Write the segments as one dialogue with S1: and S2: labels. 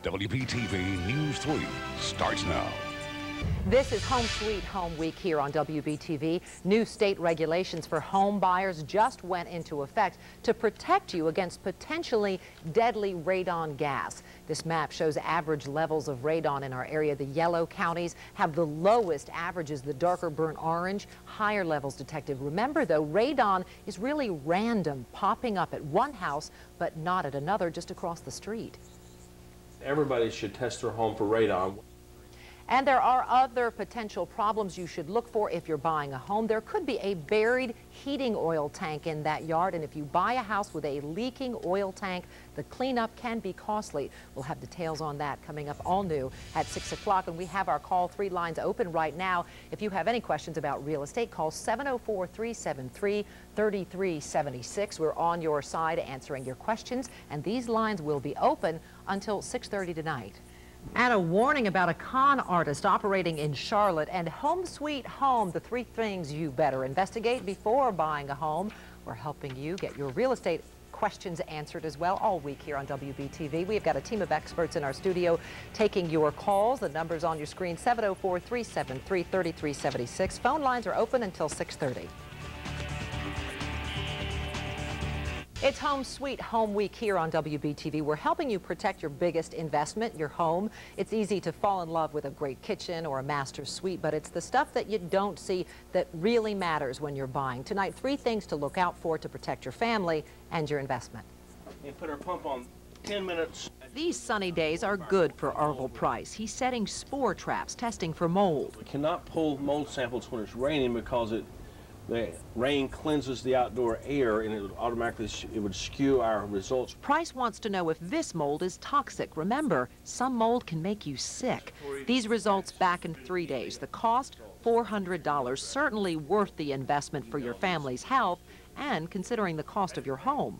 S1: WBTV News 3 starts now.
S2: This is Home Sweet Home Week here on WBTV. New state regulations for home buyers just went into effect to protect you against potentially deadly radon gas. This map shows average levels of radon in our area. The yellow counties have the lowest averages, the darker burnt orange, higher levels detected. Remember, though, radon is really random, popping up at one house, but not at another just across the street.
S3: Everybody should test their home for radon.
S2: And there are other potential problems you should look for if you're buying a home. There could be a buried heating oil tank in that yard, and if you buy a house with a leaking oil tank, the cleanup can be costly. We'll have details on that coming up all new at 6 o'clock, and we have our call-free lines open right now. If you have any questions about real estate, call 704-373-3376. We're on your side answering your questions, and these lines will be open until 6:30 tonight. And a warning about a con artist operating in Charlotte and Home Sweet Home, the three things you better investigate before buying a home. We're helping you get your real estate questions answered as well all week here on WBTV. We've got a team of experts in our studio taking your calls. The number's on your screen, 704-373-3376. Phone lines are open until 6:30. It's Home Sweet Home Week here on WBTV. We're helping you protect your biggest investment, your home. It's easy to fall in love with a great kitchen or a master suite, but it's the stuff that you don't see that really matters when you're buying. Tonight, 3 things to look out for to protect your family and your investment.
S3: And put our pump on 10 minutes.
S2: These sunny days are good for Arvil Price. He's setting spore traps, testing for mold.
S3: We cannot pull mold samples when it's raining because the rain cleanses the outdoor air, and it would skew our results.
S2: Price wants to know if this mold is toxic. Remember, some mold can make you sick. These results back in 3 days. The cost, $400. Certainly worth the investment for your family's health and considering the cost of your home.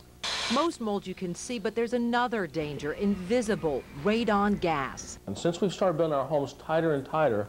S2: Most mold you can see, but there's another danger, invisible radon gas.
S3: And since we've started building our homes tighter and tighter,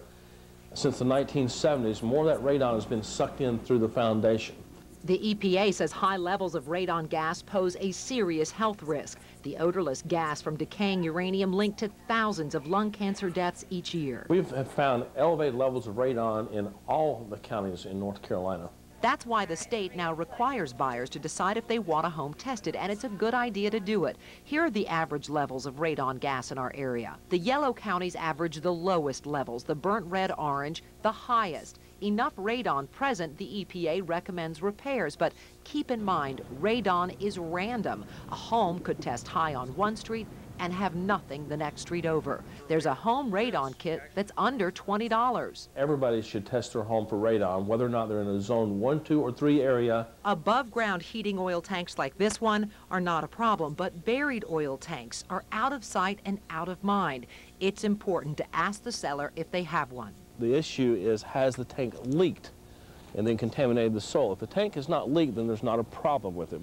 S3: since the 1970s, more of that radon has been sucked in through the foundation.
S2: The EPA says high levels of radon gas pose a serious health risk. The odorless gas from decaying uranium linked to thousands of lung cancer deaths each year.
S3: We have found elevated levels of radon in all the counties in North Carolina.
S2: That's why the state now requires buyers to decide if they want a home tested, and it's a good idea to do it. Here are the average levels of radon gas in our area. The yellow counties average the lowest levels, the burnt red orange the highest. Enough radon present, the EPA recommends repairs, but keep in mind, radon is random. A home could test high on one street and have nothing the next street over. There's a home radon kit that's under $20.
S3: Everybody should test their home for radon, whether or not they're in a zone 1, 2, or 3 area.
S2: Above ground heating oil tanks like this one are not a problem, but buried oil tanks are out of sight and out of mind. It's important to ask the seller if they have one.
S3: The issue is, has the tank leaked and then contaminated the soil? If the tank has not leaked, then there's not a problem with it.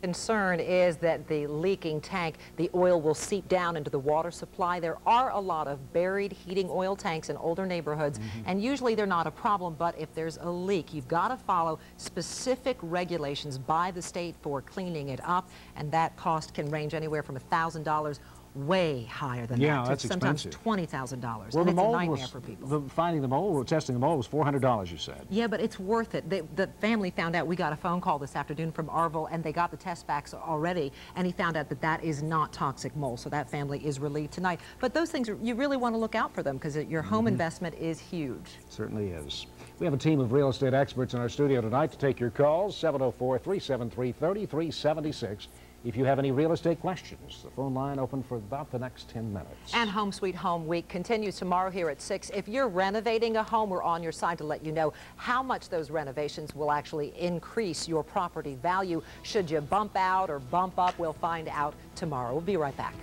S2: Concern is that the leaking tank, the oil will seep down into the water supply. There are a lot of buried heating oil tanks in older neighborhoods, and usually they're not a problem, but if there's a leak, you've got to follow specific regulations by the state for cleaning it up, and that cost can range anywhere from $1,000 way higher than that.
S4: That's
S2: sometimes
S4: expensive.
S2: $20,000.
S4: Well,
S2: and
S4: the
S2: it's a
S4: mold
S2: nightmare for people.
S4: Finding the mold or testing the mold was $400, you said.
S2: Yeah, but it's worth it. The family found out. We got a phone call this afternoon from Arvil, and they got the test backs already, and he found out that that is not toxic mold, so that family is relieved tonight. But those things, you really want to look out for them because your home investment is huge.
S4: Certainly is. We have a team of real estate experts in our studio tonight to take your calls, 704-373-3376. If you have any real estate questions, the phone line open for about the next 10 minutes.
S2: And Home Sweet Home Week continues tomorrow here at 6. If you're renovating a home, we're on your side to let you know how much those renovations will actually increase your property value. Should you bump out or bump up, we'll find out tomorrow. We'll be right back.